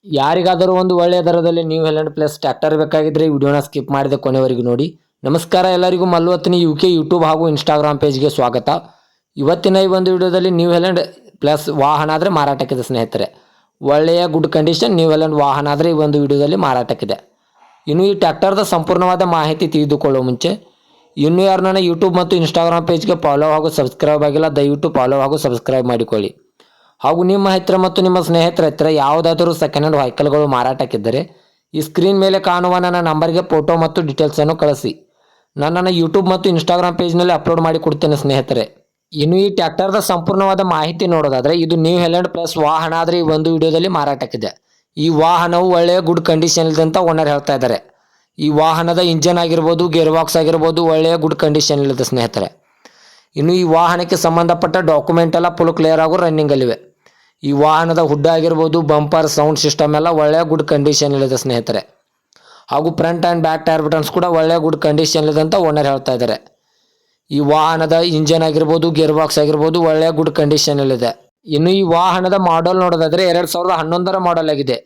ಯಾರಿಗಾದರೂ ಒಂದು ಒಳ್ಳೆಯ ದರದಲ್ಲಿ ನ್ಯೂ ಹೆಲೆಂಡ್ ಪ್ಲಸ್ ಟ್ರ್ಯಾಕ್ಟರ್ ಬೇಕಾಗಿದ್ದರೆ ಈ ವಿಡಿಯೋನ ಸ್ಕಿಪ್ ಮಾಡಿದೆ ಕೊನೆವರೆಗೂ ನೋಡಿ. ನಮಸ್ಕಾರ ಎಲ್ಲರಿಗೂ, ಮಲ್ಲುವತ್ತಿನ UK ಯೂಟ್ಯೂಬ್ ಹಾಗೂ ಇನ್ಸ್ಟಾಗ್ರಾಮ್ ಪೇಜ್ಗೆ ಸ್ವಾಗತ. ಇವತ್ತಿನ ಈ ಒಂದು ವಿಡಿಯೋದಲ್ಲಿ ನ್ಯೂ ಹೆಲೆಂಡ್ ಪ್ಲಸ್ ವಾಹನ ಆದರೆ ಮಾರಾಟಕ್ಕಿದೆ ಸ್ನೇಹಿತರೆ. ಒಳ್ಳೆಯ ಗುಡ್ ಕಂಡೀಷನ್ ನ್ಯೂ ಹೆಲೆಂಡ್ ವಾಹನ ಆದರೆ ಈ ಒಂದು ವಿಡಿಯೋದಲ್ಲಿ ಮಾರಾಟಕ್ಕಿದೆ. ಇನ್ನು ಈ ಟ್ರ್ಯಾಕ್ಟರ್ದ ಸಂಪೂರ್ಣವಾದ ಮಾಹಿತಿ ತಿಳಿದುಕೊಳ್ಳುವ ಮುಂಚೆ ಇನ್ನೂ ಯಾರು ನನ್ನ ಯೂಟ್ಯೂಬ್ ಮತ್ತು ಇನ್ಸ್ಟಾಗ್ರಾಮ್ ಪೇಜ್ಗೆ ಫಾಲೋ ಹಾಗೂ ಸಬ್ಸ್ಕ್ರೈಬ್ ಆಗಿಲ್ಲ, ದಯವಿಟ್ಟು ಫಾಲೋ ಹಾಗೂ ಸಬ್ಸ್ಕ್ರೈಬ್ ಮಾಡಿಕೊಳ್ಳಿ. ಹಾಗೂ ನಿಮ್ಮ ಹತ್ತಿರ ಮತ್ತು ನಿಮ್ಮ ಸ್ನೇಹಿತರ ಹತ್ತಿರ ಯಾವುದಾದರೂ ಸೆಕೆಂಡ್ ಹ್ಯಾಂಡ್ ವೆಹಿಕಲ್ಗಳು ಮಾರಾಟಕ್ಕಿದ್ದರೆ ಈ ಸ್ಕ್ರೀನ್ ಮೇಲೆ ಕಾಣುವ ನನ್ನ ನಂಬರ್ಗೆ ಫೋಟೋ ಮತ್ತು ಡೀಟೇಲ್ಸನ್ನು ಕಳಿಸಿ. ನನ್ನ ಯೂಟ್ಯೂಬ್ ಮತ್ತು ಇನ್ಸ್ಟಾಗ್ರಾಮ್ ಪೇಜ್ನಲ್ಲಿ ಅಪ್ಲೋಡ್ ಮಾಡಿ ಕೊಡ್ತೇನೆ ಸ್ನೇಹಿತರೆ. ಇನ್ನು ಈ ಟ್ರ್ಯಾಕ್ಟರ್ದ ಸಂಪೂರ್ಣವಾದ ಮಾಹಿತಿ ನೋಡೋದಾದರೆ ಇದು ನ್ಯೂ ಹೆಲೆಂಡ್ ಪ್ಲಸ್ ವಾಹನ ಆದರೆ ಈ ಒಂದು ವಿಡಿಯೋದಲ್ಲಿ ಮಾರಾಟಕ್ಕಿದೆ. ಈ ವಾಹನವು ಒಳ್ಳೆಯ ಗುಡ್ ಕಂಡೀಷನ್ ಇದೆ ಅಂತ ಓನರ್ ಹೇಳ್ತಾ ಇದ್ದಾರೆ. ಈ ವಾಹನದ ಇಂಜನ್ ಆಗಿರ್ಬೋದು, ಗೇರ್ ಬಾಕ್ಸ್ ಆಗಿರ್ಬೋದು ಒಳ್ಳೆಯ ಗುಡ್ ಕಂಡೀಷನ್ ಇದೆ ಸ್ನೇಹಿತರೆ. ಇನ್ನು ಈ ವಾಹನಕ್ಕೆ ಸಂಬಂಧಪಟ್ಟ ಡಾಕ್ಯುಮೆಂಟ್ ಎಲ್ಲ ಫುಲ್ ಕ್ಲಿಯರ್ ಆಗೋ ರನ್ನಿಂಗಲ್ಲಿವೆ. ಈ ವಾಹನದ ಹುಡ್ ಆಗಿರ್ಬೋದು, ಬಂಪರ್, ಸೌಂಡ್ ಸಿಸ್ಟಮ್ ಎಲ್ಲ ಒಳ್ಳೆಯ ಗುಡ್ ಕಂಡೀಷನ್ ಇದೆ ಸ್ನೇಹಿತರೆ. ಹಾಗೂ front and back tyre buttons ಕೂಡ ಒಳ್ಳೆಯ ಗುಡ್ ಕಂಡೀಷನ್ ಇದೆ ಅಂತ ಓನರ್ ಹೇಳ್ತಾ ಇದ್ದಾರೆ. ಈ ವಾಹನದ ಇಂಜನ್ ಆಗಿರ್ಬೋದು, ಗೇರ್ ಬಾಕ್ಸ್ ಆಗಿರ್ಬೋದು ಒಳ್ಳೆಯ ಗುಡ್ ಕಂಡೀಷನ್ ಇದೆ. ಇನ್ನು ಈ ವಾಹನದ ಮಾಡೆಲ್ ನೋಡೋದಾದರೆ 2011ರ ಮಾಡೆಲ್ ಆಗಿದೆ.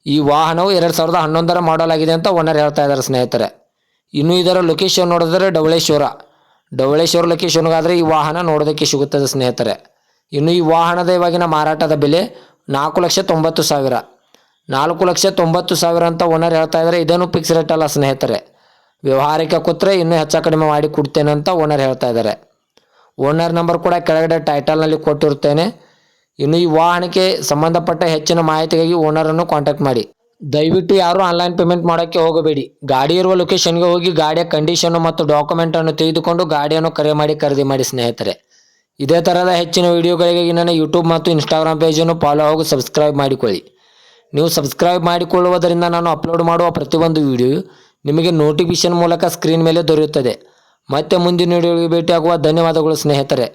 ಈ ವಾಹನವು 2011ರ ಮಾಡೆಲ್ ಆಗಿದೆ ಅಂತ ಓನರ್ ಹೇಳ್ತಾ ಇದ್ದಾರೆ ಸ್ನೇಹಿತರೆ. ಇನ್ನು ಇದರ ಲೊಕೇಶನ್ ನೋಡಿದ್ರೆ ಢವಳೇಶ್ವರ ಲೊಕೇಶನ್ಗಾದರೆ ಈ ವಾಹನ ನೋಡೋದಕ್ಕೆ ಸಿಗುತ್ತದೆ ಸ್ನೇಹಿತರೆ. ಇನ್ನು ಈ ವಾಹನದ ಇವಾಗಿನ ಮಾರಾಟದ ಬೆಲೆ 4,90,000 4,90,000 ಅಂತ ಓನರ್ ಹೇಳ್ತಾ ಇದ್ದಾರೆ. ಇದೇನು ಫಿಕ್ಸ್ ರೇಟ್ ಅಲ್ಲ ಸ್ನೇಹಿತರೆ. ವ್ಯವಹಾರಕ್ಕೆ ಕೂತ್ರೆ ಇನ್ನೂ ಹೆಚ್ಚು ಕಡಿಮೆ ಮಾಡಿ ಕೊಡ್ತೇನೆ ಅಂತ ಓನರ್ ಹೇಳ್ತಾ ಇದ್ದಾರೆ. ಓನರ್ ನಂಬರ್ ಕೂಡ ಕೆಳಗಡೆ ಟೈಟಲ್ನಲ್ಲಿ ಕೊಟ್ಟಿರ್ತೇನೆ. ಇನ್ನು ಈ ವಾಹನಕ್ಕೆ ಸಂಬಂಧಪಟ್ಟ ಹೆಚ್ಚಿನ ಮಾಹಿತಿಗಾಗಿ ಓನರನ್ನು ಕಾಂಟ್ಯಾಕ್ಟ್ ಮಾಡಿ. ದಯವಿಟ್ಟು ಯಾರು ಆನ್ಲೈನ್ ಪೇಮೆಂಟ್ ಮಾಡೋಕ್ಕೆ ಹೋಗಬೇಡಿ. ಗಾಡಿ ಇರುವ ಲೊಕೇಶನ್ಗೆ ಹೋಗಿ ಗಾಡಿಯ ಕಂಡೀಷನ್ನು ಮತ್ತು ಡಾಕ್ಯುಮೆಂಟನ್ನು ತೆಗೆದುಕೊಂಡು ಗಾಡಿಯನ್ನು ಖರೀದಿ ಮಾಡಿ ಸ್ನೇಹಿತರೆ. ಇದೇ ಥರದ ಹೆಚ್ಚಿನ ವಿಡಿಯೋಗಳಿಗಾಗಿ ನನ್ನ ಯೂಟ್ಯೂಬ್ ಮತ್ತು ಇನ್ಸ್ಟಾಗ್ರಾಮ್ ಪೇಜನ್ನು ಫಾಲೋ ಹಾಗೂ ಸಬ್ಸ್ಕ್ರೈಬ್ ಮಾಡಿಕೊಳ್ಳಿ. ನೀವು ಸಬ್ಸ್ಕ್ರೈಬ್ ಮಾಡಿಕೊಳ್ಳುವುದರಿಂದ ನಾನು ಅಪ್ಲೋಡ್ ಮಾಡುವ ಪ್ರತಿಯೊಂದು ವಿಡಿಯೋ ನಿಮಗೆ ನೋಟಿಫಿಕೇಶನ್ ಮೂಲಕ ಸ್ಕ್ರೀನ್ ಮೇಲೆ ದೊರೆಯುತ್ತದೆ. ಮತ್ತೆ ಮುಂದಿನ ವಿಡಿಯೋಗೆ ಭೇಟಿಯಾಗುವ. ಧನ್ಯವಾದಗಳು ಸ್ನೇಹಿತರೆ.